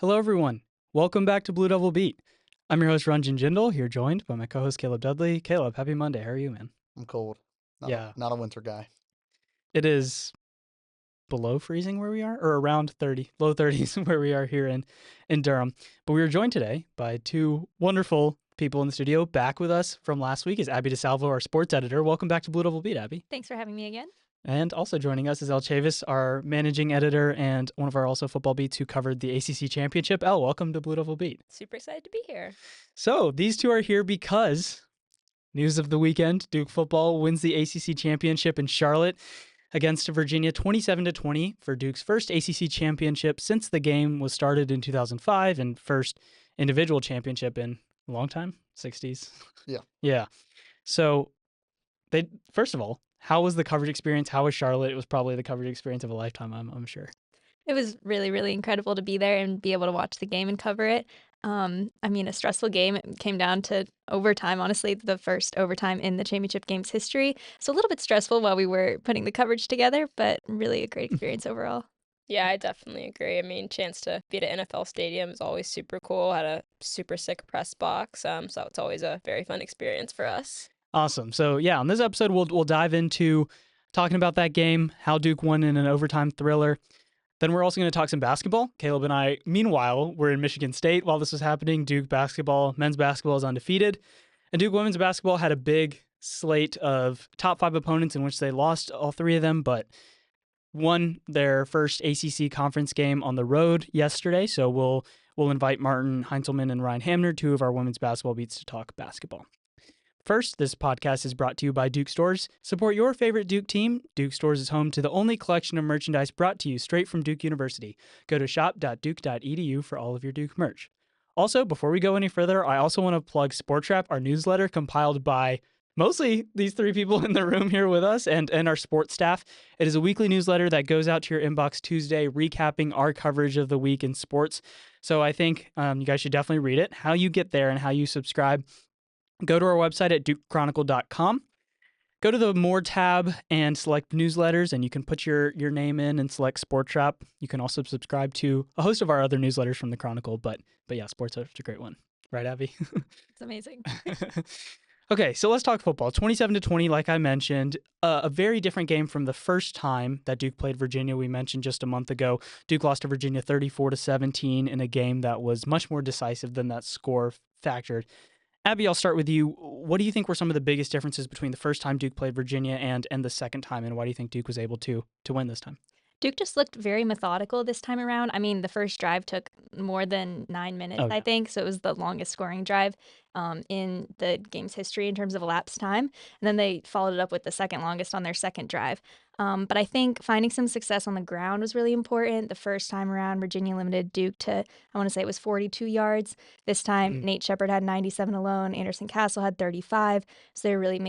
Hello, everyone. Welcome back to Blue Devil Beat. I'm your host, Ranjan Jindal, here joined by my co-host, Caleb Dudley. Caleb, happy Monday. How are you, man? I'm cold. Yeah. Not a winter guy. It is below freezing where we are, or around 30, low 30s where we are here in Durham. But we are joined today by two wonderful people in the studio. Back with us from last week is Abby DiSalvo, our sports editor. Welcome back to Blue Devil Beat, Abby. Thanks for having me again. And also joining us is Elle Chavis, our managing editor and one of our also football beats who covered the ACC championship. Elle, welcome to Blue Devil Beat. Super excited to be here. So these two are here because news of the weekend, Duke football wins the ACC championship in Charlotte against Virginia 27-20 for Duke's first ACC championship since the game was started in 2005 and first individual championship in a long time, 60s. Yeah. Yeah. So first of all, how was the coverage experience? How was Charlotte? It was probably the coverage experience of a lifetime, I'm sure. It was really, really incredible to be there and be able to watch the game and cover it. A stressful game. It came down to overtime, honestly, the first overtime in the championship game's history. So a little bit stressful while we were putting the coverage together, but really a great experience overall. Yeah, I definitely agree. I mean, chance to be at an NFL stadium is always super cool. Had a super sick press box, so it's always a very fun experience for us. Awesome. So yeah, on this episode, we'll dive into talking about that game, how Duke won in an overtime thriller. Then we're also going to talk some basketball. Caleb and I, meanwhile, we're in Michigan State while this was happening. Duke basketball, men's basketball is undefeated. And Duke women's basketball had a big slate of top 5 opponents in which they lost all 3 of them, but won their first ACC conference game on the road yesterday. So we'll invite Martin Heintzelman and Ryan Hamner, 2 of our women's basketball beats, to talk basketball. First, this podcast is brought to you by Duke Stores. Support your favorite Duke team. Duke Stores is home to the only collection of merchandise brought to you straight from Duke University. Go to shop.duke.edu for all of your Duke merch. Also, before we go any further, I also want to plug Sports Wrap, our newsletter compiled by mostly these 3 people in the room here with us and our sports staff. It is a weekly newsletter that goes out to your inbox Tuesday, recapping our coverage of the week in sports. So I think you guys should definitely read it. How you get there and how you subscribe, go to our website at dukechronicle.com. Go to the More tab and select newsletters, and you can put your name in and select Sports Wrap. You can also subscribe to a host of our other newsletters from the Chronicle, but yeah, Sports Wrap's a great one. Right, Abby? It's amazing. Okay, so let's talk football. 27-20, like I mentioned, a very different game from the first time that Duke played Virginia. We mentioned just a month ago, Duke lost to Virginia 34-17 in a game that was much more decisive than that score factored. Abby, I'll start with you. What do you think were some of the biggest differences between the first time Duke played Virginia and the second time, and why do you think Duke was able to win this time? Duke just looked very methodical this time around. I mean, the first drive took more than 9 minutes, Oh, yeah. I think. So it was the longest scoring drive in the game's history in terms of elapsed time. And then they followed it up with the second longest on their second drive. But I think finding some success on the ground was really important. The first time around, Virginia limited Duke to, I want to say it was 42 yards. This time, Nate Shepard had 97 alone. Anderson Castle had 35. So they were really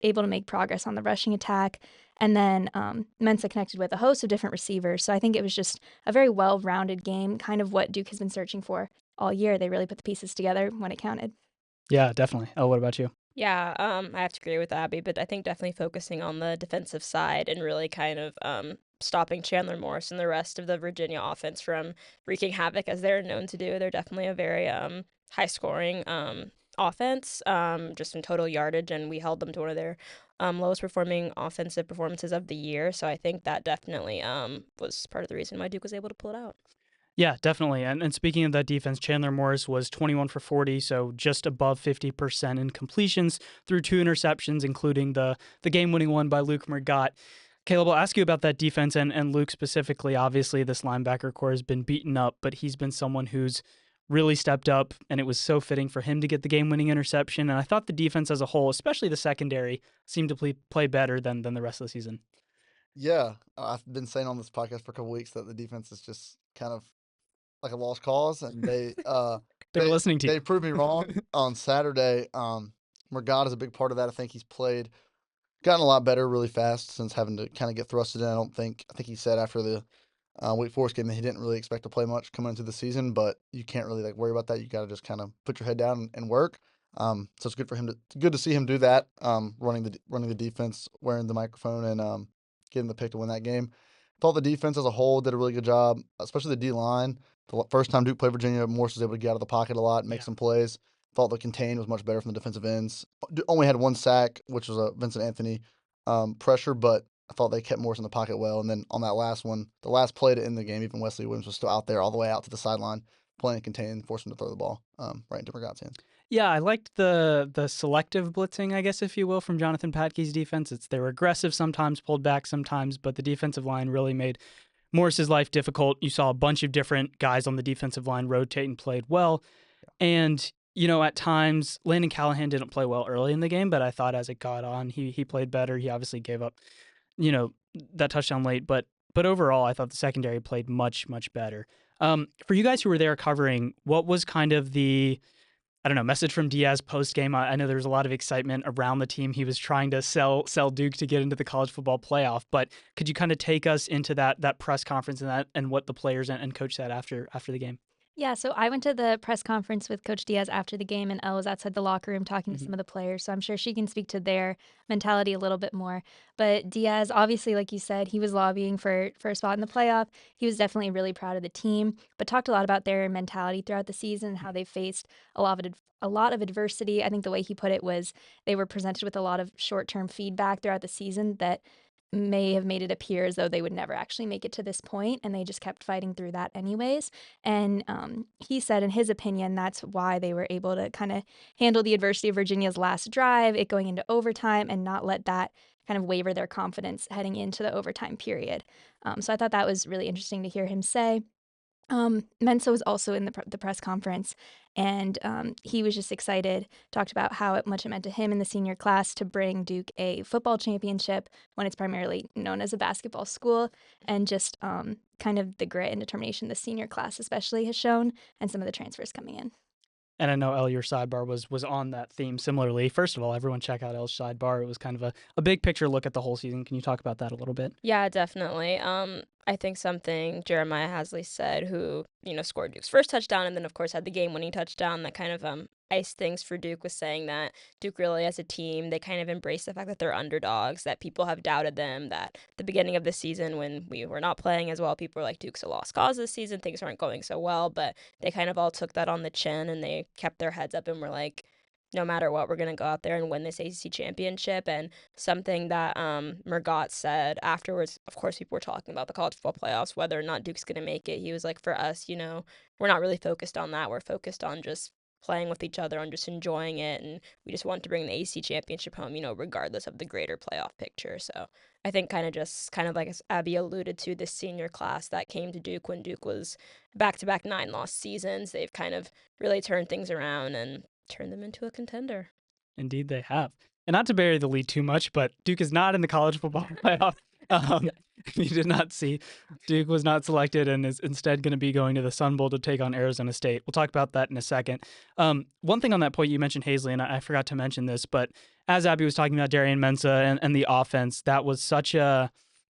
able to make progress on the rushing attack. And then Mensa connected with a host of different receivers. So I think it was just a very well-rounded game, kind of what Duke has been searching for all year. They really put the pieces together when it counted. Yeah, definitely. Oh, what about you? Yeah, I have to agree with Abby, but I think definitely focusing on the defensive side and really kind of stopping Chandler Morris and the rest of the Virginia offense from wreaking havoc as they're known to do. They're definitely a very high-scoring offense, just in total yardage, and we held them to one of their lowest performing offensive performances of the year. So I think that definitely was part of the reason why Duke was able to pull it out. Yeah, definitely. And speaking of that defense, Chandler Morris was 21 for 40, so just above 50% in completions through 2 interceptions, including the game-winning one by Luke Mergott. Caleb, I'll ask you about that defense and Luke specifically. Obviously, this linebacker core has been beaten up, but he's been someone who's really stepped up, and it was so fitting for him to get the game-winning interception. And I thought the defense as a whole, especially the secondary, seemed to play better than the rest of the season. Yeah, I've been saying on this podcast for a couple weeks that the defense is just kind of like a lost cause, and They were listening to you. they proved me wrong on Saturday. Morgott is a big part of that. I think he's gotten a lot better really fast since having to kind of get thrusted in. I think he said after the Wake Forest game that he didn't really expect to play much coming into the season, but you can't really worry about that. You got to just kind of put your head down and work. So it's good for him good to see him do that. Running the defense, wearing the microphone, and getting the pick to win that game. Thought the defense as a whole did a really good job, especially the D line. first time Duke played Virginia, Morse was able to get out of the pocket a lot, make Yeah. some plays. Thought the contain was much better from the defensive ends. Only had one sack, which was a Vincent Anthony pressure, but I thought they kept Morse in the pocket well. And then on that last one, the last play to end the game, even Wesley Williams was still out there all the way out to the sideline playing a contain, forced him to throw the ball right into Mergott's hands. Yeah, I liked the selective blitzing, I guess, if you will, from Jonathan Patke's defense. They were aggressive sometimes, pulled back sometimes, but the defensive line really made Morris's life difficult. You saw a bunch of different guys on the defensive line rotate and played well. And, at times, Landon Callahan didn't play well early in the game, but I thought as it got on, he played better. He obviously gave up, that touchdown late, but overall, I thought the secondary played much, much better. For you guys who were there covering, what was kind of the message from Diaz post game? I know there was a lot of excitement around the team. He was trying to sell Duke to get into the college football playoff. But could you kind of take us into that press conference and what the players and coach said after the game? Yeah, so I went to the press conference with Coach Diaz after the game, and Elle was outside the locker room talking to some of the players. So I'm sure she can speak to their mentality a little bit more. But Diaz, obviously, like you said, he was lobbying for a spot in the playoff. He was definitely really proud of the team, but talked a lot about their mentality throughout the season, how they faced a lot of adversity. I think the way he put it was they were presented with a lot of short-term feedback throughout the season that may have made it appear as though they would never actually make it to this point, and they just kept fighting through that anyways. And he said, in his opinion, that's why they were able to kind of handle the adversity of Virginia's last drive, it going into overtime, and not let that kind of waver their confidence heading into the overtime period. So I thought that was really interesting to hear him say. Mensa was also in the press conference, and he was just excited, talked about how much it meant to him in the senior class to bring Duke a football championship when it's primarily known as a basketball school, and just kind of the grit and determination the senior class especially has shown, and some of the transfers coming in. And I know, Elle, your sidebar was on that theme similarly. First of all, everyone check out Elle's sidebar. It was kind of a big picture look at the whole season. Can you talk about that a little bit? Yeah, definitely. I think something Jeremiah Hasley said, who, scored Duke's first touchdown and then, of course, had the game-winning touchdown that kind of iced things for Duke, was saying that Duke really, as a team, they kind of embrace the fact that they're underdogs, that people have doubted them, that the beginning of the season when we were not playing as well, people were like, Duke's a lost cause this season, things aren't going so well, but they kind of all took that on the chin and they kept their heads up and were like, no matter what, we're going to go out there and win this ACC championship. And something that Mergott said afterwards, of course, people were talking about the college football playoffs, whether or not Duke's going to make it. He was like, for us, we're not really focused on that. We're focused on just playing with each other and just enjoying it. And we just want to bring the ACC championship home, regardless of the greater playoff picture. So I think kind of like as Abby alluded to, this senior class that came to Duke when Duke was back-to-back 9-loss seasons, they've kind of really turned things around and turn them into a contender. Indeed, they have. And not to bury the lead too much, but Duke is not in the college football playoff. You did not see Duke was not selected and is instead going to be going to the Sun Bowl to take on Arizona State. We'll talk about that in a second. One thing on that point, you mentioned Hazley, and I forgot to mention this, but as Abby was talking about Darian Mensah and the offense, that was I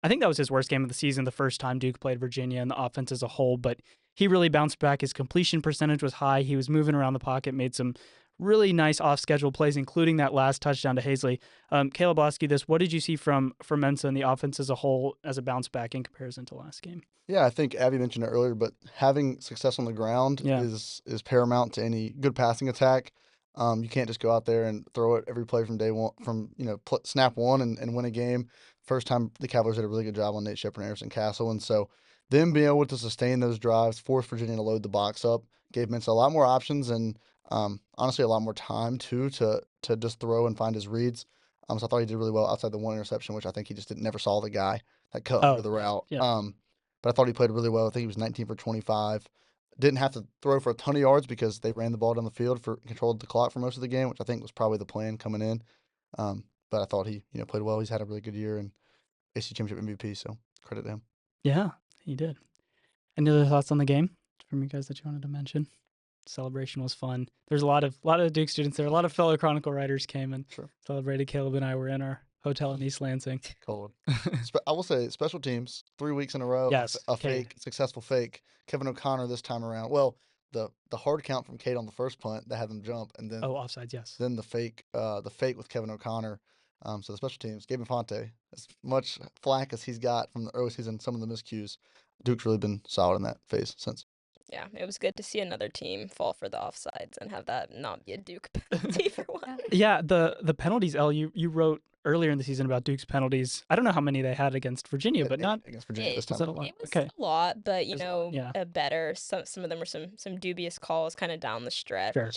think that was his worst game of the season, the first time Duke played Virginia and the offense as a whole, but he really bounced back. His completion percentage was high. He was moving around the pocket, made some really nice off-schedule plays, including that last touchdown to Hazley. Caleb, I'll ask you this. What did you see from Mensah and the offense as a whole as a bounce back in comparison to last game? Yeah, I think Abby mentioned it earlier, but having success on the ground is paramount to any good passing attack. You can't just go out there and throw it every play from day one, snap one and win a game. First time the Cavaliers did a really good job on Nate Shepard and Anderson Castle, and so them being able to sustain those drives, force Virginia to load the box up, gave Mensah a lot more options and honestly a lot more time too to just throw and find his reads. So I thought he did really well outside the one interception, which I think he just never saw the guy that cut under the route. Yeah. But I thought he played really well. I think he was 19 for 25. Didn't have to throw for a ton of yards because they ran the ball down the field controlled the clock for most of the game, which I think was probably the plan coming in. But I thought he played well. He's had a really good year and ACC Championship MVP, so credit to him. Yeah, he did. Any other thoughts on the game from you guys that you wanted to mention? Celebration was fun. There's a lot of Duke students there. A lot of fellow Chronicle writers came and celebrated. Caleb and I were in our hotel in East Lansing. Cold. I will say, special teams, 3 weeks in a row. Yes, Successful fake. Kevin O'Connor this time around. Well, the hard count from Cade on the first punt that had them jump, and then offsides, yes. Then the fake with Kevin O'Connor. So the special teams, Gabe Infante, as much flack as he's got from the early season, some of the miscues, Duke's really been solid in that phase since. Yeah, it was good to see another team fall for the offsides and have that not be a Duke penalty for one. Yeah, the penalties, Elle, you wrote earlier in the season about Duke's penalties. I don't know how many they had against Virginia, but not against Virginia this was time. that a lot? It was Okay. a lot, but Is- know, yeah. better. Some of them were some dubious calls kind of down the stretch. Sure.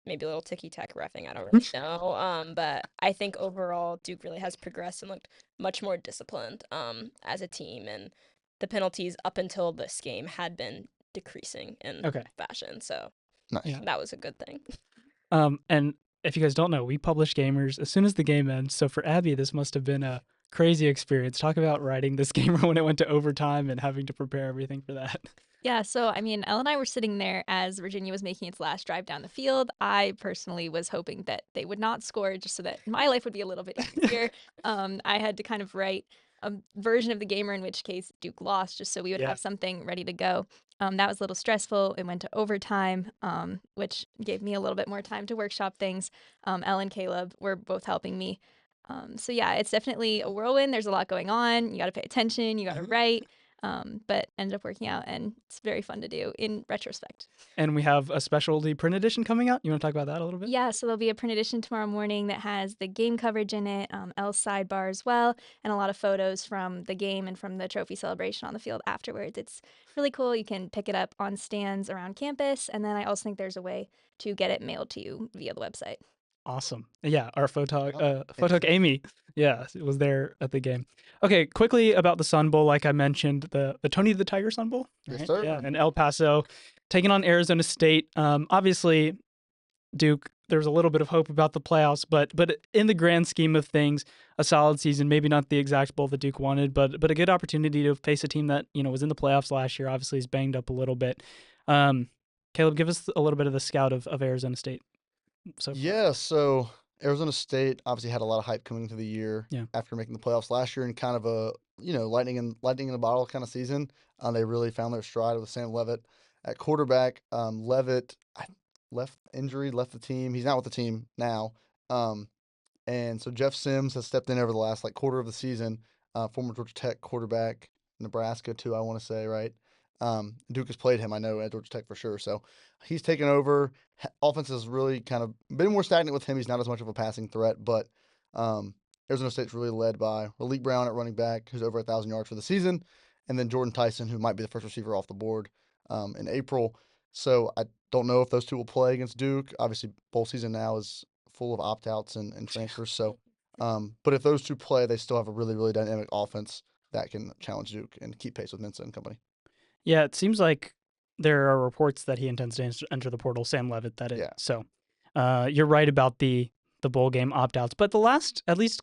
Maybe a little ticky-tack reffing. I don't really know. But I think overall Duke really has progressed and looked much more disciplined as a team, and the penalties up until this game had been decreasing in Okay. fashion. So Nice. Yeah. that was a good thing. And if you guys don't know, we publish gamers as soon as the game ends. So for Abby, this must have been a crazy experience. Talk about writing this gamer when it went to overtime and having to prepare everything for that. Yeah, so I mean, Elle and I were sitting there as Virginia was making its last drive down the field. I personally was hoping that they would not score just so that my life would be a little bit easier. I had to kind of write a version of the gamer in which case Duke lost just so we would Yeah. have something ready to go. That was a little stressful. It went to overtime, which gave me a little bit more time to workshop things. Elle and Caleb were both helping me. So yeah, it's definitely a whirlwind. There's a lot going on. You got to pay attention. You got to write. But ended up working out, and it's very fun to do in retrospect. And we have a specialty print edition coming out. You want to talk about that a little bit? Yeah, so there'll be a print edition tomorrow morning that has the game coverage in it, Elle's sidebar as well, and a lot of photos from the game and from the trophy celebration on the field afterwards. It's really cool. You can pick it up on stands around campus, and then I also think there's a way to get it mailed to you via the website. Awesome. Yeah, our photog Thanks. Amy, yeah, was there at the game. Okay, quickly about the Sun Bowl, like I mentioned, the Tony the Tiger Sun Bowl. Yes, right? sir. Yeah, in El Paso, taking on Arizona State. Obviously, Duke, there was a little bit of hope about the playoffs, but in the grand scheme of things, a solid season. Maybe not the exact bowl that Duke wanted, but a good opportunity to face a team that was in the playoffs last year. Obviously, is banged up a little bit. Caleb, give us a little bit of the scout of Arizona State. So far. Yeah, so Arizona State obviously had a lot of hype coming into the year after making the playoffs last year and kind of a lightning in a bottle kind of season. They really found their stride with Sam Leavitt at quarterback. Leavitt left the team. He's not with the team now. And so Jeff Sims has stepped in over the last quarter of the season. Former Georgia Tech quarterback, Nebraska too, I want to say, right? Duke has played him, I know, at Georgia Tech for sure. So he's taken over. Offense has really kind of been more stagnant with him. He's not as much of a passing threat, but Arizona State's really led by Malik Brown at running back, who's over 1,000 yards for the season, and then Jordan Tyson, who might be the first receiver off the board in April. So I don't know if those two will play against Duke. Obviously, bowl season now is full of opt-outs and transfers. So, but if those two play, they still have a really, really dynamic offense that can challenge Duke and keep pace with Mensa and company. Yeah, it seems like there are reports that he intends to enter the portal, Sam Leavitt, that is. Yeah. So you're right about the bowl game opt-outs. But the last, at least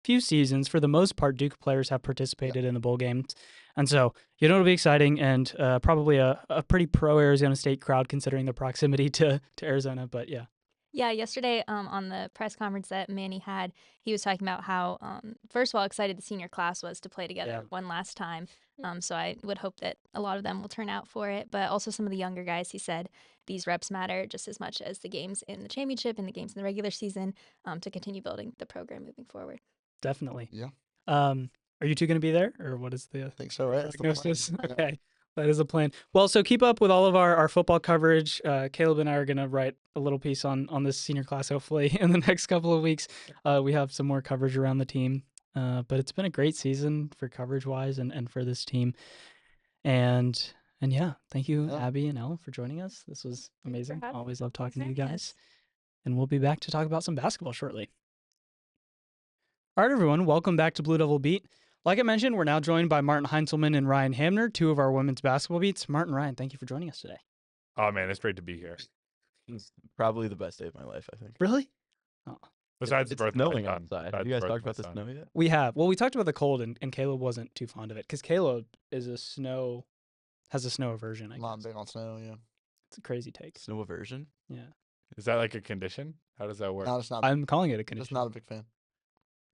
few seasons, for the most part, Duke players have participated in the bowl games. And so, it'll be exciting and probably a pretty pro-Arizona State crowd considering the proximity to Arizona. But yeah. Yeah, yesterday on the press conference that Manny had, he was talking about how, first of all, excited the senior class was to play together one last time. So I would hope that a lot of them will turn out for it. But also some of the younger guys, he said, these reps matter just as much as the games in the championship and the games in the regular season to continue building the program moving forward. Definitely. Yeah. Are you two going to be there, or what is the I think so, right? That's the plan. prognosis? Yeah. Okay. That is a plan. Well, so keep up with all of our football coverage. Caleb and I are going to write a little piece on this senior class, hopefully, in the next couple of weeks. We have some more coverage around the team. But it's been a great season for coverage-wise and for this team. And yeah, thank you, Abby and Elle, for joining us. This was amazing. Always love talking to you guys. And we'll be back to talk about some basketball shortly. All right, everyone. Welcome back to Blue Devil Beat. Like I mentioned, we're now joined by Martin Heintzelman and Ryan Hamner, two of our women's basketball beats. Martin, Ryan, thank you for joining us today. Oh, man, it's great to be here. It's probably the best day of my life, I think. Really? Oh. Besides it's the birth snowing of my son. outside. Have you guys talked about the snow yet? We have. Well, we talked about the cold, and Caleb wasn't too fond of it because Caleb has a snow aversion. Not big on snow, yeah. It's a crazy take. Snow aversion? Yeah. Is that like a condition? How does that work? No, it's not. I'm calling it a condition. Just not a big fan.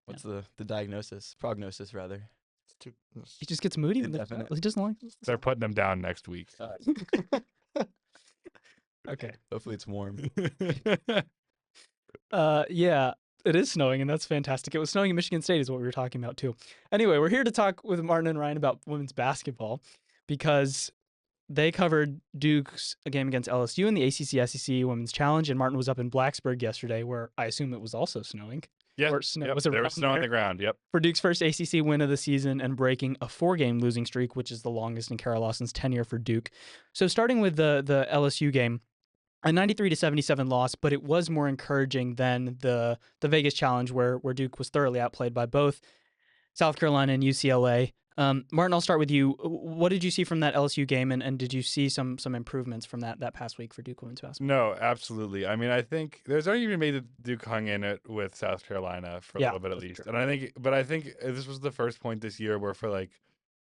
What's the prognosis rather? It's too. He just gets moody. Indefinite. He doesn't like. They're putting them down next week. Okay. Hopefully it's warm. Yeah, it is snowing, and that's fantastic. It was snowing in Michigan State is what we were talking about, too. Anyway, we're here to talk with Martin and Ryan about women's basketball because they covered Duke's game against LSU in the ACC SEC Women's Challenge, and Martin was up in Blacksburg yesterday, where I assume it was also snowing. Yeah, Or snow yep, was there around was snow on there the ground. Yep. for Duke's first ACC win of the season and breaking a 4-game losing streak, which is the longest in Kara Lawson's tenure for Duke. So starting with the LSU game, a 93-77 loss, but it was more encouraging than the Vegas Challenge, where Duke was thoroughly outplayed by both South Carolina and UCLA. Martin, I'll start with you. What did you see from that LSU game, and did you see some improvements from that past week for Duke women's basketball? No, absolutely. I mean, I think there's already even made that Duke hung in it with South Carolina for a little bit at least, true. and I think this was the first point this year where for like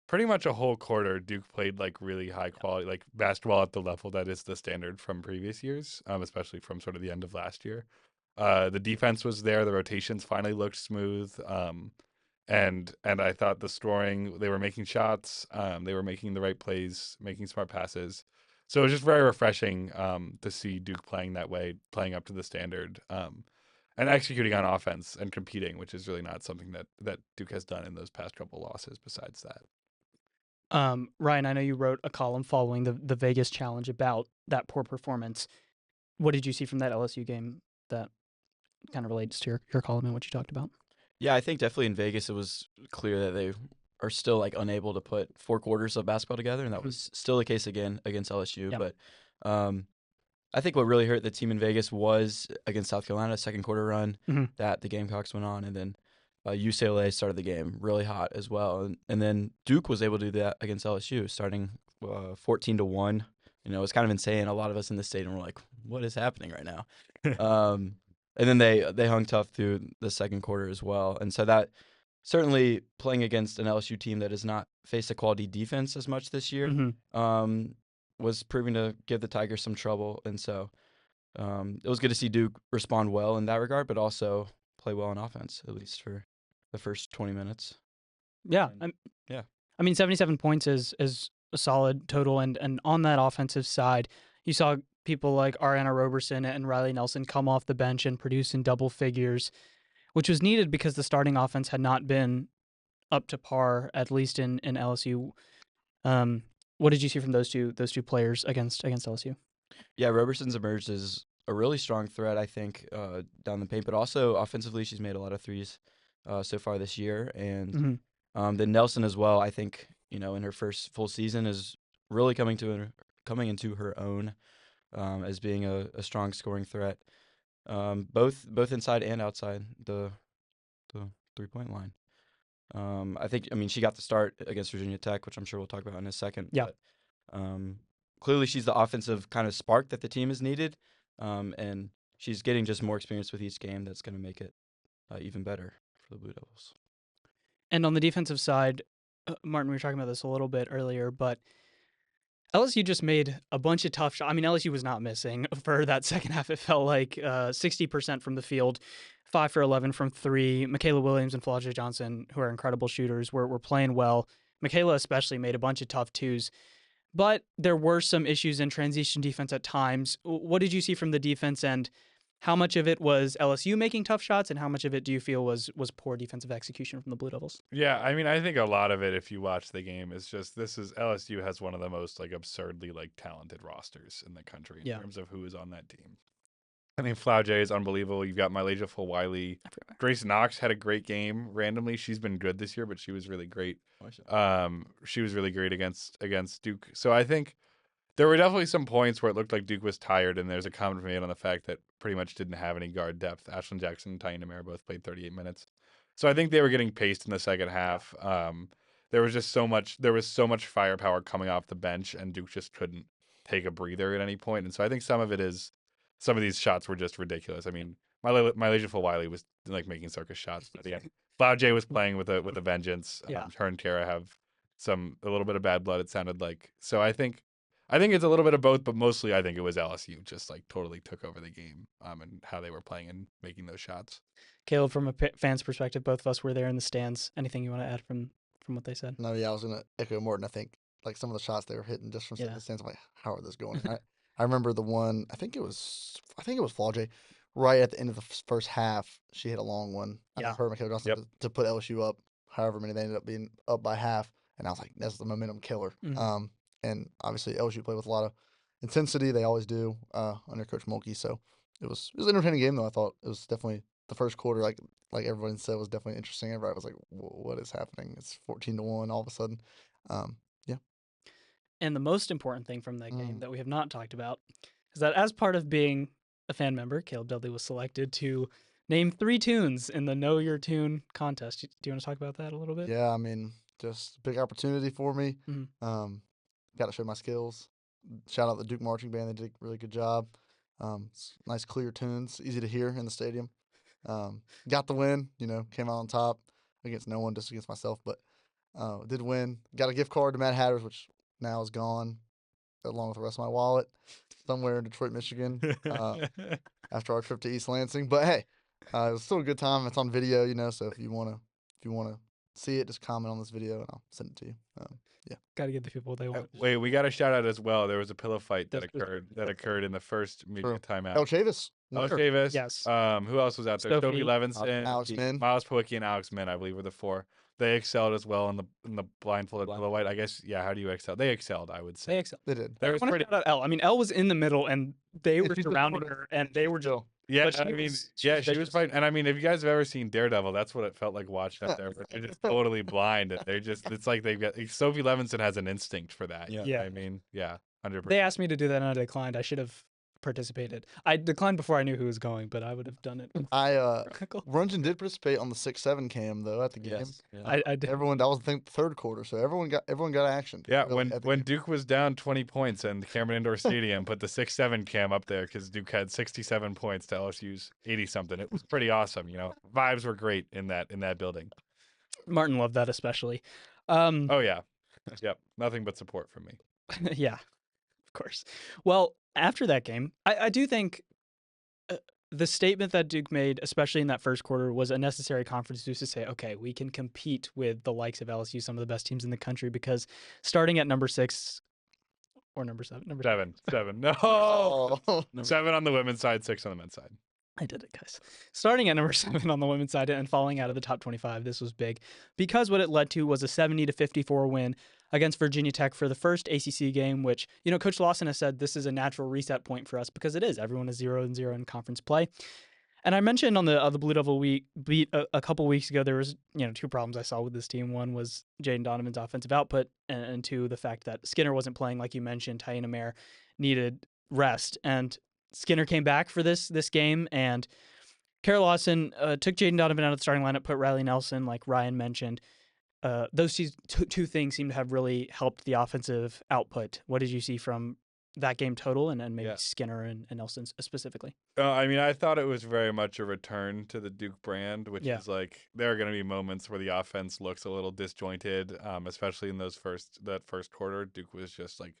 pretty much a whole quarter, Duke played like really high quality, like basketball at the level that is the standard from previous years, especially from sort of the end of last year. The defense was there. The rotations finally looked smooth. And I thought the scoring, they were making shots, they were making the right plays, making smart passes. So it was just very refreshing to see Duke playing that way, playing up to the standard, and executing on offense and competing, which is really not something that Duke has done in those past couple losses besides that. Ryan, I know you wrote a column following the Vegas Challenge about that poor performance. What did you see from that LSU game that kind of relates to your column and what you talked about? Yeah, I think definitely in Vegas it was clear that they are still like unable to put 4 quarters of basketball together, and that was still the case again against LSU. Yep. But I think what really hurt the team in Vegas was against South Carolina, second quarter run that the Gamecocks went on, and then UCLA started the game really hot as well, and then Duke was able to do that against LSU, starting 14-1. You know, it's kind of insane. A lot of us in the stadium were like, "What is happening right now?" And then they hung tough through the second quarter as well, and so that certainly playing against an LSU team that has not faced a quality defense as much this year was proving to give the Tigers some trouble, and so it was good to see Duke respond well in that regard, but also play well on offense, at least for the first 20 minutes. Yeah, Yeah. I mean, 77 points is a solid total, and on that offensive side, you saw people like Ariana Roberson and Riley Nelson come off the bench and produce in double figures, which was needed because the starting offense had not been up to par, at least in LSU. What did you see from those two players against LSU? Yeah, Roberson's emerged as a really strong threat, I think, down the paint, but also offensively, she's made a lot of threes so far this year, and then Nelson as well. I think in her first full season is really coming into her own as being a strong scoring threat, both inside and outside the 3-point line. I mean, she got the start against Virginia Tech, which I'm sure we'll talk about in a second. Yeah. But, clearly, she's the offensive kind of spark that the team has needed, and she's getting just more experience with each game. That's going to make it even better for the Blue Devils. And on the defensive side, Martin, we were talking about this a little bit earlier, but LSU just made a bunch of tough shots. I mean, LSU was not missing for that second half. It felt like 60% from the field, 5 for 11 from 3. Michaela Williams and Flauja Johnson, who are incredible shooters, were playing well. Michaela especially made a bunch of tough twos. But there were some issues in transition defense at times. What did you see from the defense, and how much of it was LSU making tough shots, and how much of it do you feel was poor defensive execution from the Blue Devils? Yeah, I mean, I think a lot of it, if you watch the game, is just LSU has one of the most like absurdly like talented rosters in the country in terms of who is on that team. I think Flauja is unbelievable. You've got Malaysia Fulwiley. Grace Knox had a great game. Randomly, she's been good this year, but she was really great. She was really great against Duke. So I think there were definitely some points where it looked like Duke was tired, and there's a comment made on the fact that pretty much didn't have any guard depth. Ashlyn Jackson and Taina Mare both played 38 minutes. So I think they were getting paced in the second half. There was so much firepower coming off the bench, and Duke just couldn't take a breather at any point. And so I think some of it is some of these shots were just ridiculous. I mean, Malaysia Fulwiley was like making circus shots at the end. Flauja was playing with a vengeance. Her and Kara have a little bit of bad blood, it sounded like. So I think it's a little bit of both, but mostly I think it was LSU just like totally took over the game and how they were playing and making those shots. Caleb, from a fan's perspective, both of us were there in the stands. Anything you want to add from what they said? No, yeah, I was going to echo Morton. I think like some of the shots they were hitting just from the stands, I'm like, how are those going? I remember the one, I think it was Flauja, right at the end of the first half. She hit a long one. I heard Michaela Johnson to put LSU up, however many they ended up being up by half. And I was like, that's the momentum killer. and obviously LSU played with a lot of intensity. They always do under Coach Mulkey. So it was an entertaining game, though. I thought it was definitely the first quarter, like everyone said, was definitely interesting. Everybody was like, "What is happening?" It's 14-1 all of a sudden. Yeah. And the most important thing from that game that we have not talked about is that as part of being a fan member, Caleb Dudley was selected to name 3 tunes in the Know Your Tune contest. Do you want to talk about that a little bit? Yeah, I mean, just a big opportunity for me. Got to show my skills. Shout out the Duke Marching Band. They did a really good job. Nice, clear tunes, easy to hear in the stadium. Got the win, came out on top against no one, just against myself, but did win. Got a gift card to Mad Hatter's, which now is gone, along with the rest of my wallet, somewhere in Detroit, Michigan, after our trip to East Lansing. But hey, it was still a good time. It's on video, so if you wanna see it, just comment on this video and I'll send it to you. Yeah. Got to give the people what they want. Wait, we got a shout out as well. There was a pillow fight that occurred in the first media timeout. Elle Chavis. Elle Chavis. Yes. Who else was out there? Sophie Levinson, Alex Min, Miles Pawicki, and Alex Min, I believe, were the 4. They excelled as well in the blindfolded pillow fight. I guess, yeah. How do you excel? They excelled, I would say. They excelled. They did. There was pretty. Elle. I mean, Elle was in the middle, and they were surrounding her, and they were just. Yeah, she was fighting. And I mean, if you guys have ever seen Daredevil, that's what it felt like watching up there. They're just totally it's like they've got, Sophie Levinson has an instinct for that. Yeah. I mean, yeah, 100%. They asked me to do that, and I declined. I should have participated. I declined before I knew who was going, but I would have done it. Rungeon did participate on the 6-7 cam though at the game. Yes, yeah. I did. Everyone, that was the third quarter, so everyone got action. Yeah, really, when Duke was down 20 points and Cameron Indoor Stadium put the 6-7 cam up there because Duke had 67 points to LSU's 80 something. It was pretty awesome. Vibes were great in that building. Martin loved that especially. Oh yeah, yep. Nothing but support from me. Yeah, of course. Well, after that game, I do think the statement that Duke made, especially in that first quarter, was a necessary conference boost to say, okay, we can compete with the likes of LSU, some of the best teams in the country, because starting at number 6 or number 7, Seven. No, 7 on the women's side, 6 on the men's side. I did it, guys. Starting at number 7 on the women's side and falling out of the top 25, this was big because what it led to was a 70-54 win against Virginia Tech for the first ACC game, which, Coach Lawson has said this is a natural reset point for us because it is. Everyone is 0-0 in conference play. And I mentioned on the Blue Devil beat a couple weeks ago, there was, 2 problems I saw with this team. One was Jaden Donovan's offensive output, and 2, the fact that Skinner wasn't playing, like you mentioned. Taina Mare needed rest, and Skinner came back for this game, and Kara Lawson took Jaden Donovan out of the starting lineup, put Riley Nelson, like Ryan mentioned. Those two things seem to have really helped the offensive output. What did you see from that game total and maybe Skinner and Nelson specifically? I mean, I thought it was very much a return to the Duke brand, which is like there are going to be moments where the offense looks a little disjointed, especially in that first quarter. Duke was just like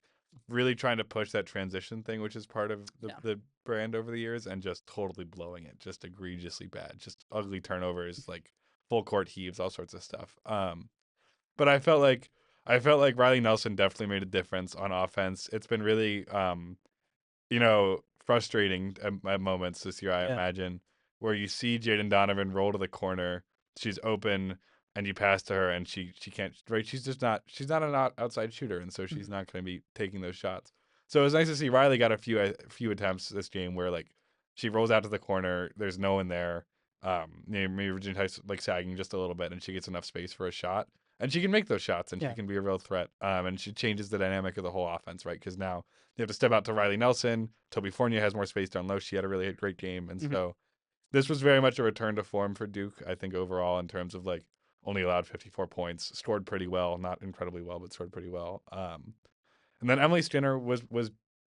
really trying to push that transition thing, which is part of the brand over the years, and just totally blowing it, just egregiously bad, just ugly turnovers, like full court heaves, all sorts of stuff. But I felt like Riley Nelson definitely made a difference on offense. It's been really, frustrating at moments this year, I imagine, where you see Jaden Donovan roll to the corner, she's open, and you pass to her, and she can't. Right, she's not an outside shooter, and so she's not going to be taking those shots. So it was nice to see Riley got a few attempts this game where like she rolls out to the corner, there's no one there. Maybe Virginia Tech's like sagging just a little bit, and she gets enough space for a shot, and she can make those shots, and she can be a real threat. And she changes the dynamic of the whole offense, right? Because now you have to step out to Riley Nelson. Toby Fournier has more space down low. She had a really great game, and so this was very much a return to form for Duke. I think overall, in terms of like only allowed 54 points, scored pretty well, not incredibly well, but scored pretty well. And then Emily Skinner was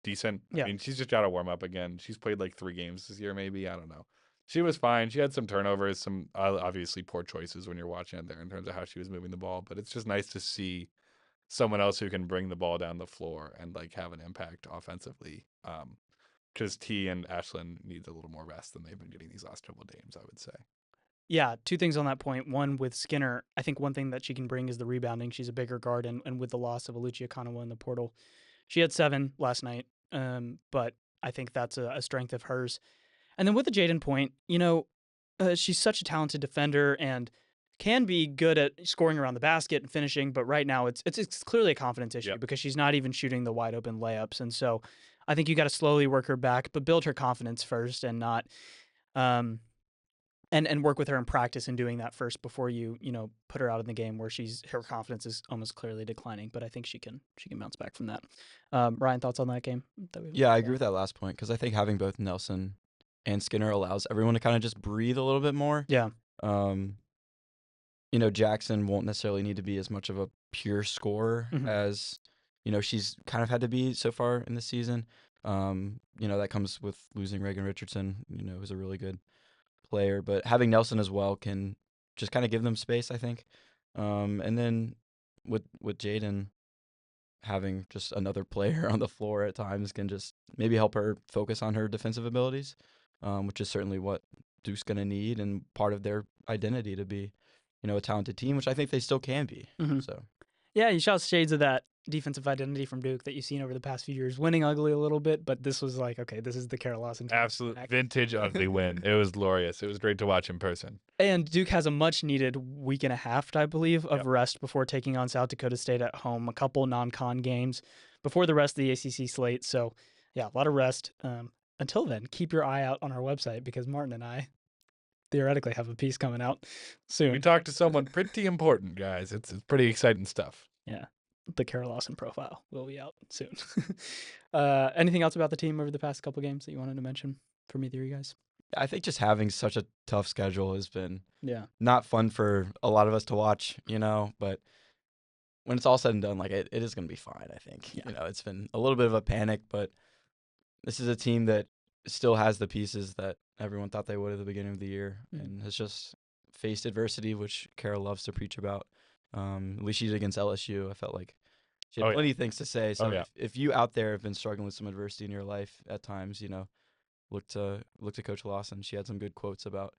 decent. Yeah. I mean, she's just got to warm up again. She's played like 3 games this year, maybe. I don't know. She was fine. She had some turnovers, some obviously poor choices when you're watching it there in terms of how she was moving the ball. But it's just nice to see someone else who can bring the ball down the floor and like have an impact offensively. Because T and Ashlyn needs a little more rest than they've been getting these last couple of games, I would say. Yeah, 2 things on that point. One, with Skinner, I think one thing that she can bring is the rebounding. She's a bigger guard, and with the loss of Alucia Kanawa in the portal, she had 7 last night. But I think that's a strength of hers. And then with the Jaden point, she's such a talented defender, and can be good at scoring around the basket and finishing, but right now it's clearly a confidence issue because she's not even shooting the wide open layups. And so I think you got to slowly work her back, but build her confidence first and not and work with her in practice and doing that first before you put her out in the game where her confidence is almost clearly declining. But I think she can bounce back from that. Ryan, thoughts on that game? Yeah, I agree with that last point because I think having both Nelson and Skinner allows everyone to kind of just breathe a little bit more. Yeah. Jackson won't necessarily need to be as much of a pure scorer as she's kind of had to be so far in the season. That comes with losing Reagan Richardson, who's a really good player, but having Nelson as well can just kind of give them space, I think. And then with Jaden having just another player on the floor at times can just maybe help her focus on her defensive abilities, which is certainly what Duke's going to need and part of their identity to be, a talented team, which I think they still can be. So. Yeah, you saw shades of that defensive identity from Duke that you've seen over the past few years, winning ugly a little bit, but this was like, okay, this is the Kara Lawson team. Absolute vintage ugly win. It was glorious. It was great to watch in person. And Duke has a much-needed week and a half, I believe, of rest before taking on South Dakota State at home, a couple non-con games before the rest of the ACC slate. So, yeah, a lot of rest. Until then, keep your eye out on our website because Martin and I theoretically have a piece coming out soon. We talked to someone pretty important, guys. It's pretty exciting stuff. Yeah. The Kara Lawson profile will be out soon. Anything else about the team over the past couple games that you wanted to mention from either of you guys? I think just having such a tough schedule has been not fun for a lot of us to watch, but when it's all said and done, like it is going to be fine, I think. Yeah. It's been a little bit of a panic, but this is a team that still has the pieces that everyone thought they would at the beginning of the year and has just faced adversity, which Kara loves to preach about. At least she did against LSU. I felt like she had plenty of things to say. So if you out there have been struggling with some adversity in your life at times, look to Coach Lawson. She had some good quotes about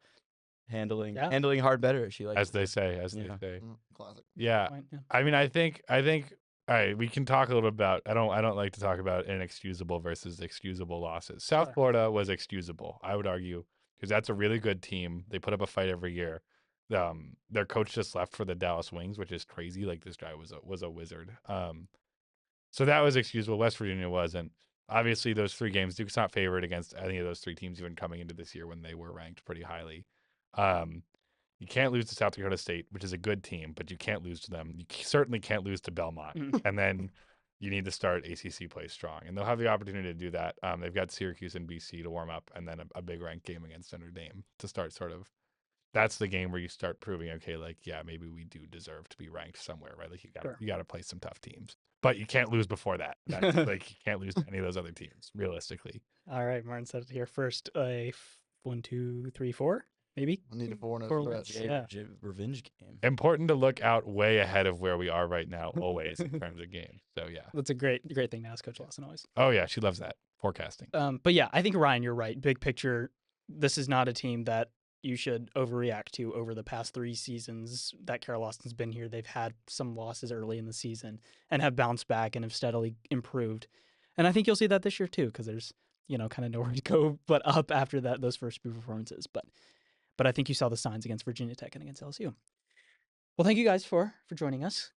handling hard better. She as they say. Classic. Yeah. I mean, I think. All right, we can talk a little about. I don't like to talk about inexcusable versus excusable losses. South Florida was excusable, I would argue, because that's a really good team. They put up a fight every year. Their coach just left for the Dallas Wings, which is crazy. Like this guy was a wizard. So that was excusable. West Virginia wasn't. Obviously, those 3 games, Duke's not favored against any of those 3 teams even coming into this year when they were ranked pretty highly. You can't lose to South Dakota State, which is a good team, but you can't lose to them. You certainly can't lose to Belmont. And then you need to start ACC play strong. And they'll have the opportunity to do that. They've got Syracuse and BC to warm up, and then a big ranked game against Notre Dame to start sort of. That's the game where you start proving, okay, like, yeah, maybe we do deserve to be ranked somewhere, right? Like you got to play some tough teams. But you can't lose before that. That's, like you can't lose to any of those other teams, realistically. All right, Martin said it here first. 1, 2, 3, 4. Maybe we need a 4 in a stretch. Revenge game. Important to look out way ahead of where we are right now, always in terms of games. So yeah, that's a great thing to ask Coach Lawson always. Oh yeah, she loves that forecasting. But yeah, I think Ryan, you're right. Big picture, this is not a team that you should overreact to over the past 3 seasons that Kara Lawson's been here. They've had some losses early in the season and have bounced back and have steadily improved. And I think you'll see that this year too, because there's kind of nowhere to go but up after those first 2 performances. But I think you saw the signs against Virginia Tech and against LSU. Well, thank you guys for joining us.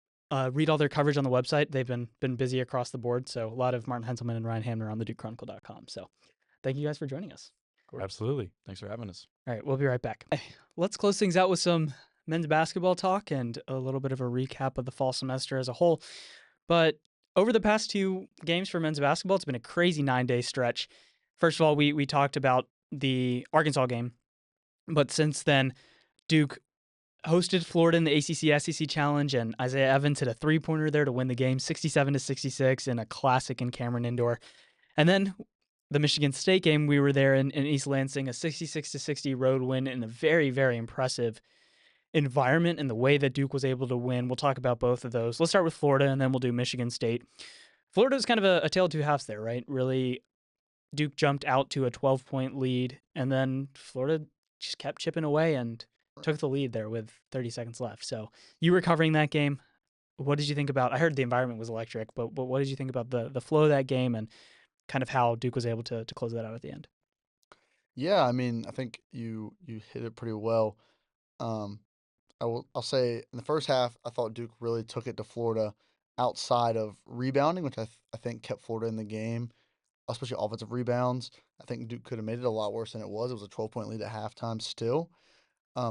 Read all their coverage on the website. They've been busy across the board, so a lot of Martin Heintzelman and Ryan Hamner on the DukeChronicle.com. So thank you guys for joining us. Absolutely. Thanks for having us. All right, we'll be right back. Let's close things out with some men's basketball talk and a little bit of a recap of the fall semester as a whole. But over the past 2 games for men's basketball, it's been a crazy 9-day stretch. First of all, we talked about the Arkansas game. But since then, Duke hosted Florida in the ACC-SEC Challenge, and Isaiah Evans hit a 3-pointer there to win the game, 67-66 in a classic in Cameron Indoor. And then the Michigan State game, we were there in East Lansing, a 66-60 road win in a very, very impressive environment and the way that Duke was able to win. We'll talk about both of those. Let's start with Florida, and then we'll do Michigan State. Florida was kind of a tale of 2 halves there, right? Really, Duke jumped out to a 12-point lead, and then Florida just kept chipping away and took the lead there with 30 seconds left. So you were covering that game. What did you think about? I heard the environment was electric, but what did you think about the flow of that game and kind of how Duke was able to close that out at the end? Yeah, I mean, I think you hit it pretty well. I I'll say in the first half, I thought Duke really took it to Florida outside of rebounding, which I think kept Florida in the game, especially offensive rebounds. I think Duke could have made it a lot worse than it was. It was a 12-point lead at halftime still.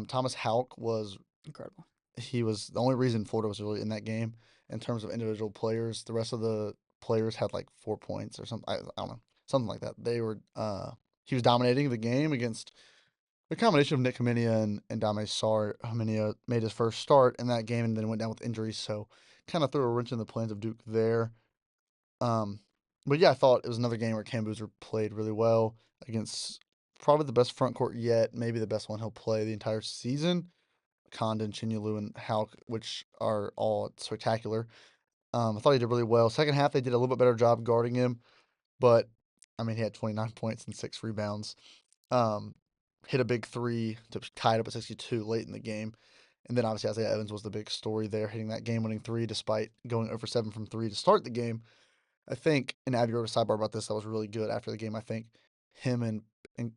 Thomas Houck was incredible. He was the only reason Florida was really in that game in terms of individual players. The rest of the players had like 4 points or something. I don't know, something like that. He was dominating the game against the combination of Nick Hamenia and Dame Sarr. Hamenia made his first start in that game and then went down with injuries, so kind of threw a wrench in the plans of Duke there. But yeah, I thought it was another game where Cam Boozer played really well against probably the best front court yet, maybe the best one he'll play the entire season. Condon, Chinyelu, and Houck, which are all spectacular. I thought he did really well. Second half, they did a little bit better job guarding him, but I mean, he had 29 points and 6 rebounds. Hit a big three to tie it up at 62 late in the game. And then obviously Isaiah Evans was the big story there, hitting that game-winning three despite going over 7 from 3 to start the game. I think, and Abby wrote a sidebar about this that was really good after the game. I think him and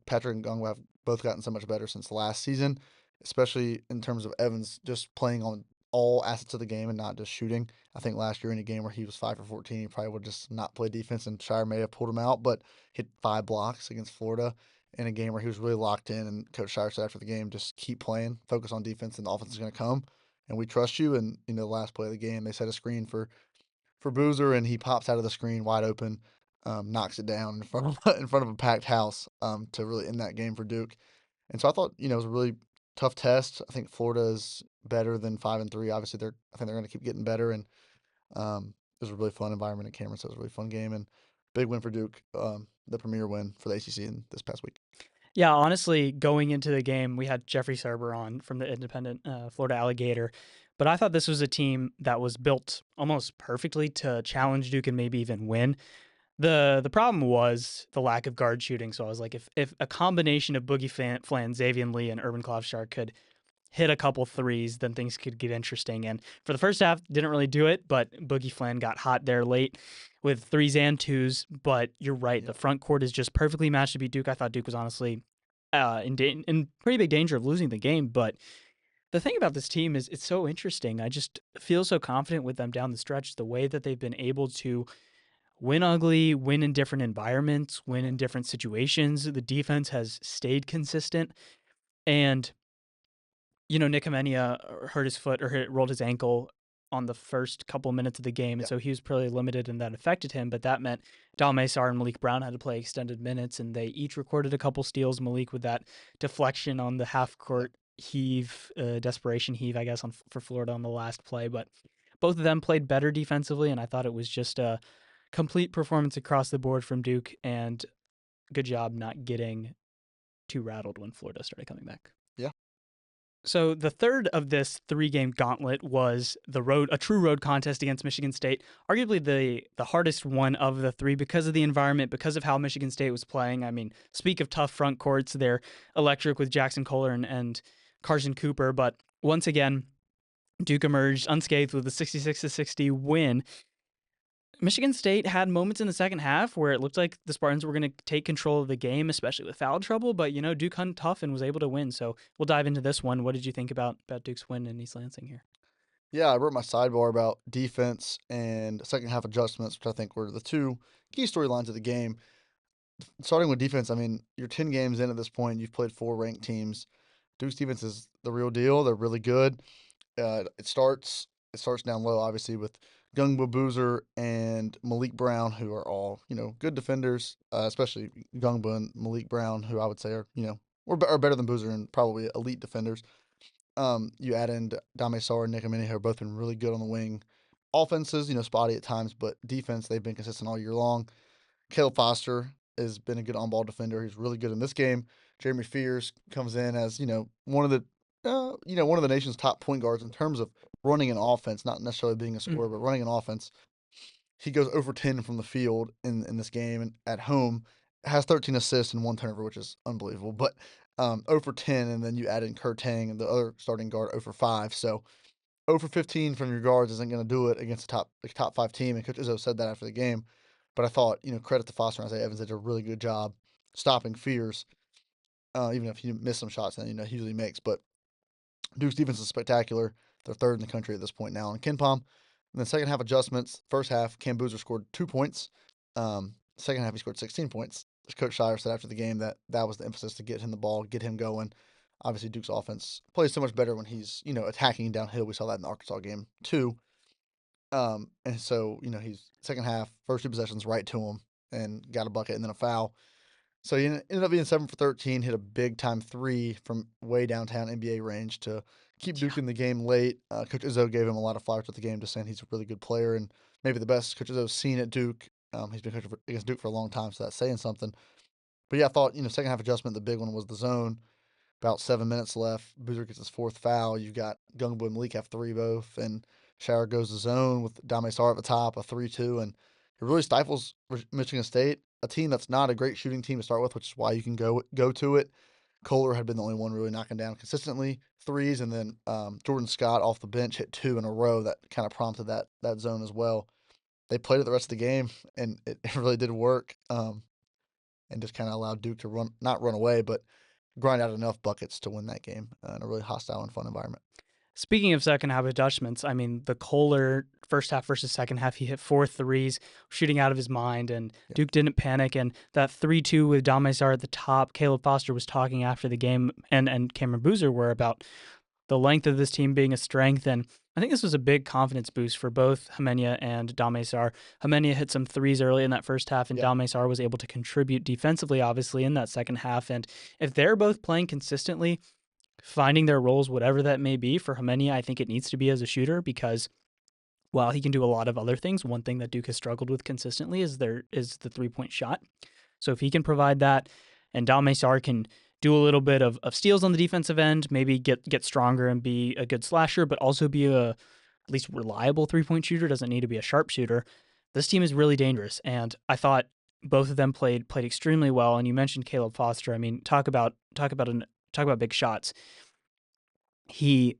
Patrick Ngongwa have both gotten so much better since last season, especially in terms of Evans just playing on all assets of the game and not just shooting. I think last year in a game where he was 5 for 14, he probably would just not play defense, and Shire may have pulled him out, but hit 5 blocks against Florida in a game where he was really locked in. And Coach Shire said after the game, just keep playing, focus on defense, and the offense is going to come. And we trust you. And the last play of the game, they set a screen for Boozer, and he pops out of the screen wide open, knocks it down in front of a packed house to really end that game for Duke. And so I thought, it was a really tough test. I think Florida is better than 5-3. Obviously, I think they're going to keep getting better. And it was a really fun environment at Cameron, so it was a really fun game and big win for Duke, the premier win for the ACC in this past week. Yeah, honestly, going into the game, we had Jeffrey Serber on from the independent Florida Alligator. But I thought this was a team that was built almost perfectly to challenge Duke and maybe even win. The problem was the lack of guard shooting. So I was like, if a combination of Boogie Flan, Xavier Lee, and Urban Klobuchar could hit a couple threes, then things could get interesting. And for the first half, didn't really do it, but Boogie Flan got hot there late with 3s and 2s. But you're right, the front court is just perfectly matched to beat Duke. I thought Duke was honestly in pretty big danger of losing the game. But the thing about this team is it's so interesting. I just feel so confident with them down the stretch, the way that they've been able to win ugly, win in different environments, win in different situations. The defense has stayed consistent. And, Nick Hamenia hurt his foot or rolled his ankle on the first couple minutes of the game. And so he was pretty limited and that affected him. But that meant Dame Sarr and Malik Brown had to play extended minutes, and they each recorded a couple steals. Malik with that deflection on the half-court heave, desperation heave, I guess, for Florida on the last play. But both of them played better defensively, and I thought it was just a complete performance across the board from Duke, and good job not getting too rattled when Florida started coming back. Yeah. So the third of this 3-game gauntlet was a true road contest against Michigan State, arguably the hardest one of the 3 because of the environment, because of how Michigan State was playing. I mean, speak of tough front courts, they're electric with Jackson Kohler and Carson Cooper, but once again, Duke emerged unscathed with a 66-60 win. Michigan State had moments in the second half where it looked like the Spartans were going to take control of the game, especially with foul trouble, but, Duke hung tough and was able to win. So we'll dive into this one. What did you think about Duke's win in East Lansing here? Yeah, I wrote my sidebar about defense and second half adjustments, which I think were the 2 key storylines of the game. Starting with defense, I mean, you're 10 games in at this point. You've played 4 ranked teams. Duke's defense is the real deal. They're really good. It starts down low, obviously, with Gungba Boozer and Malik Brown, who are all, good defenders, especially Gungba and Malik Brown, who I would say are, are better than Boozer and probably elite defenders. You add in Dame Sarr and Nick Hamenia, who have both been really good on the wing. Offenses, spotty at times, but defense, they've been consistent all year long. Caleb Foster has been a good on-ball defender. He's really good in this game. Jeremy Fears comes in as, one of the nation's top point guards in terms of running an offense, not necessarily being a scorer, but running an offense. He goes over 10 from the field in this game and at home, has 13 assists and 1 turnover, which is unbelievable. But over 10, and then you add in Kurt Tang and the other starting guard over 5. So over 15 from your guards isn't going to do it against a top 5 team. And Coach Izzo said that after the game. But I thought, credit to Foster and Isaiah Evans did a really good job stopping Fears. Even if he missed some shots, then he usually makes. But Duke's defense is spectacular. They're third in the country at this point now in KenPom. And then second half adjustments, first half, Cam Boozer scored 2 points. Second half, he scored 16 points. Coach Shire said after the game that was the emphasis to get him the ball, get him going. Obviously, Duke's offense plays so much better when he's, attacking downhill. We saw that in the Arkansas game, too. And so, he's second half, first 2 possessions right to him and got a bucket and then a foul. So he ended up being 7 for 13, hit a big-time 3 from way downtown NBA range to keep Duke in the game late. Coach Izzo gave him a lot of flowers at the game, just saying he's a really good player and maybe the best Coach Izzo's seen at Duke. He's been coaching against Duke for a long time, so that's saying something. But yeah, I thought, second half adjustment, the big one was the zone. About 7 minutes left. Boozer gets his 4th foul. You've got Gungbo and Malik have 3 both, and Shower goes to zone with Dame Sarr at the top, a 3-2, and it really stifles Michigan State, a team that's not a great shooting team to start with, which is why you can go to it. Kohler had been the only one really knocking down consistently threes, and then Jordan Scott off the bench hit 2 in a row that kind of prompted that zone as well. They played it the rest of the game, and it really did work, and just kind of allowed Duke to not run away, but grind out enough buckets to win that game in a really hostile and fun environment. Speaking of second half adjustments, I mean, the Kohler first half versus second half, he hit 4 threes, shooting out of his mind, and Duke didn't panic. And that 3-2 with Dame Sarr at the top, Caleb Foster was talking after the game, and Cameron Boozer were about the length of this team being a strength. And I think this was a big confidence boost for both Hamner and Dame Sarr. Hamner hit some threes early in that first half, and Dame Sarr was able to contribute defensively, obviously, in that second half. And if they're both playing consistently, finding their roles, whatever that may be, for Hamner, I think it needs to be as a shooter, because while he can do a lot of other things, one thing that Duke has struggled with consistently is the 3-point shot. So if he can provide that, and Dame Sarr can do a little bit of steals on the defensive end, maybe get stronger and be a good slasher, but also be at least reliable 3-point shooter, doesn't need to be a sharpshooter, this team is really dangerous. And I thought both of them played extremely well. And you mentioned Caleb Foster. I mean, talk about big shots. He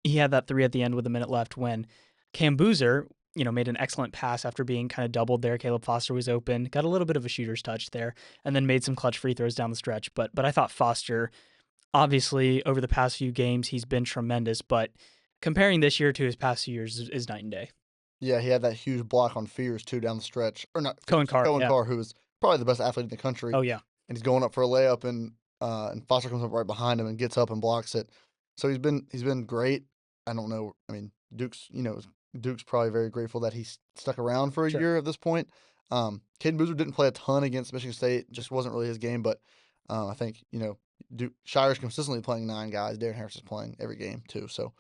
had that 3 at the end with a minute left when Cam Boozer, made an excellent pass after being kind of doubled there. Caleb Foster was open, got a little bit of a shooter's touch there, and then made some clutch free throws down the stretch. But I thought Foster, obviously, over the past few games, he's been tremendous. But comparing this year to his past few years is night and day. Yeah, he had that huge block on Fears, too, down the stretch. Or not, Cohen Carr, who was probably the best athlete in the country. Oh, yeah. And he's going up for a layup, and Foster comes up right behind him and gets up and blocks it. So he's been great. I don't know. I mean, Duke's probably very grateful that he's stuck around for a year at this point. Caden Boozer didn't play a ton against Michigan State. Just wasn't really his game. But I think, Duke Shire's consistently playing 9 guys. Darren Harris is playing every game, too. So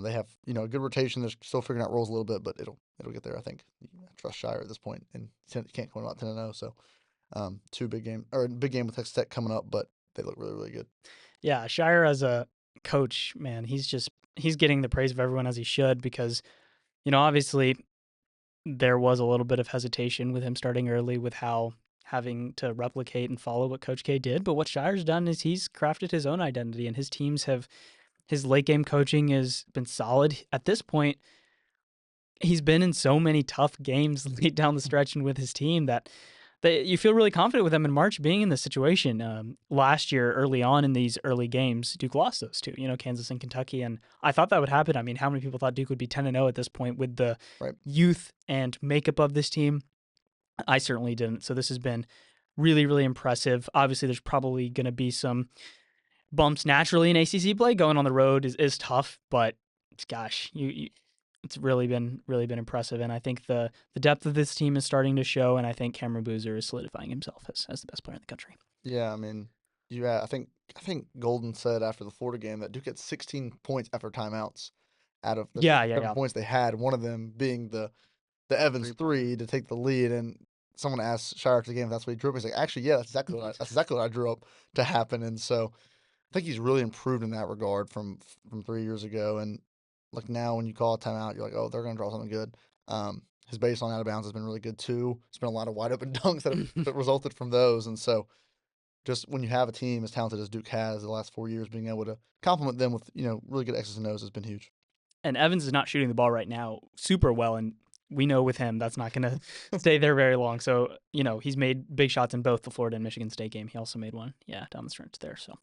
they have, a good rotation. They're still figuring out roles a little bit, but it'll get there, I think. I trust Shire at this point, and can't go about 10-0. So big game with Texas Tech coming up, but they look really, really good. Yeah, Shire as a coach, man, he's getting the praise of everyone, as he should, because, obviously there was a little bit of hesitation with him starting early with how having to replicate and follow what Coach K did. But what Shire's done is he's crafted his own identity, and his late game coaching has been solid. At this point, he's been in so many tough games late down the stretch and with his team that you feel really confident with them in March being in this situation. Last year, early on in these early games, Duke lost those 2, Kansas and Kentucky. And I thought that would happen. I mean, how many people thought Duke would be 10-0 at this point with the youth and makeup of this team? I certainly didn't. So this has been really, really impressive. Obviously, there's probably going to be some bumps naturally in ACC play. Going on the road is tough, but gosh, it's really been impressive. And I think the depth of this team is starting to show, and I think Cameron Boozer is solidifying himself as the best player in the country. Yeah, I mean, I think Golden said after the Florida game that Duke had 16 points after timeouts out of the 7 points they had, one of them being the Evans 3 to take the lead. And someone asked Shire after the game if that's what he drew up. He's like, actually, yeah, that's exactly what I drew up to happen. And so I think he's really improved in that regard from 3 years ago. And like now when you call a timeout, you're like, oh, they're going to draw something good. His baseline out of bounds has been really good too. There's been a lot of wide open dunks that resulted from those. And so just when you have a team as talented as Duke has the last 4 years, being able to complement them with, really good X's and O's has been huge. And Evans is not shooting the ball right now super well. And we know with him, that's not going to stay there very long. So, he's made big shots in both the Florida and Michigan State game. He also made one, down the stretch there. So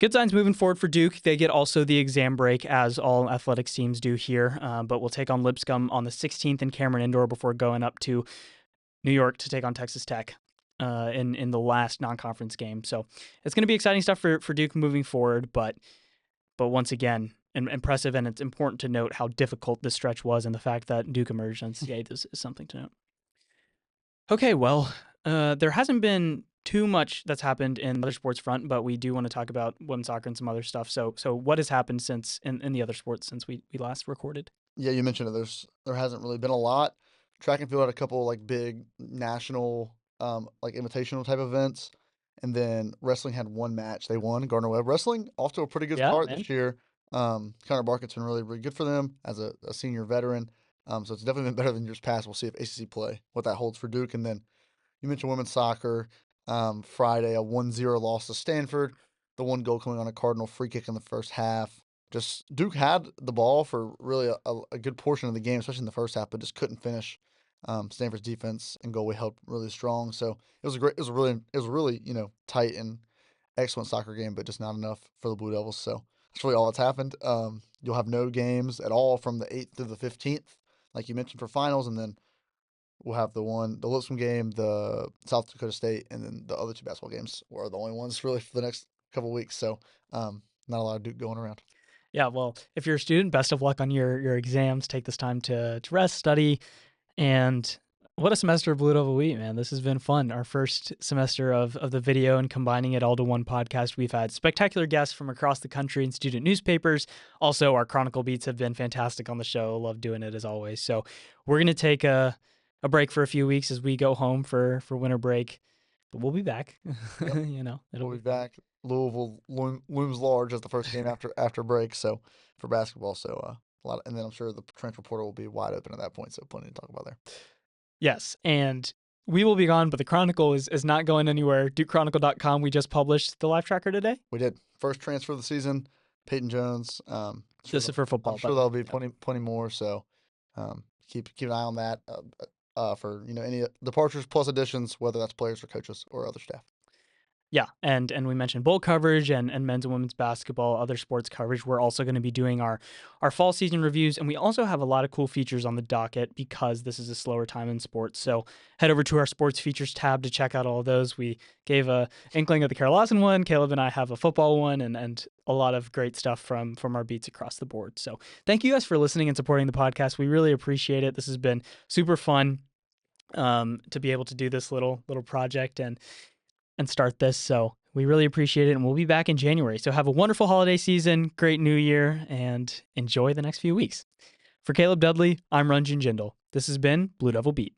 Good signs moving forward for Duke. They get also the exam break, as all athletics teams do here, but we'll take on Lipscomb on the 16th in Cameron Indoor before going up to New York to take on Texas Tech in the last non-conference game. So it's going to be exciting stuff for Duke moving forward, but once again, impressive, and it's important to note how difficult this stretch was, and the fact that Duke emerged unscathed is something to note. Okay, well, there hasn't been too much that's happened in the other sports front, but we do want to talk about women's soccer and some other stuff. So what has happened since in the other sports since we last recorded? Yeah, you mentioned it. There hasn't really been a lot. Track and field had a couple like big national like invitational type events, and then wrestling had one match. They won. Gardner Webb wrestling off to a pretty good start this year. Connor Barkett's been really, really good for them as a senior veteran. So it's definitely been better than years past. We'll see if ACC play, what that holds for Duke. And then you mentioned women's soccer. Friday, a 1-0 loss to Stanford. The one goal coming on a Cardinal free kick in the first half. Just Duke had the ball for really a good portion of the game, especially in the first half, but just couldn't finish. Stanford's defense and goal held really strong. So it was a really tight and excellent soccer game, but just not enough for the Blue Devils. So that's really all that's happened. You'll have no games at all from the 8th to the 15th, like you mentioned, for finals, and then we'll have the Lipscomb game, the South Dakota State, and then the other two basketball games are the only ones really for the next couple of weeks. So not a lot of Duke going around. Yeah, well, if you're a student, best of luck on your exams. Take this time to rest, study, and what a semester of Blue Devil Week, man. This has been fun. Our first semester of the video and combining it all to one podcast. We've had spectacular guests from across the country and student newspapers. Also, our Chronicle beats have been fantastic on the show. Love doing it as always. So we're going to take a break for a few weeks as we go home for winter break. But we'll be back. Yep. We'll be back. Louisville looms large as the first game after break. So for basketball, so and then I'm sure the transfer portal will be wide open at that point. So plenty to talk about there. Yes, and we will be gone, but the Chronicle is not going anywhere. DukeChronicle.com. We just published the live tracker today. We did. First transfer of the season, Peyton Jones. This is for football. I'm sure there'll be plenty more. So keep an eye on that for any departures plus additions, whether that's players or coaches or other staff. Yeah, and we mentioned bowl coverage and men's and women's basketball, other sports coverage. We're also going to be doing our fall season reviews, and we also have a lot of cool features on the docket because this is a slower time in sports. So head over to our sports features tab to check out all of those. We gave a inkling of the Kara Lawson one. Caleb and I have a football one, and a lot of great stuff from our beats across the board. So thank you guys for listening and supporting the podcast. We really appreciate it. This has been super fun to be able to do this little project and start this. So we really appreciate it, and we'll be back in January. So have a wonderful holiday season, great new year, and enjoy the next few weeks. For Caleb Dudley, I'm Ranjan Jindal. This has been Blue Devil Beat.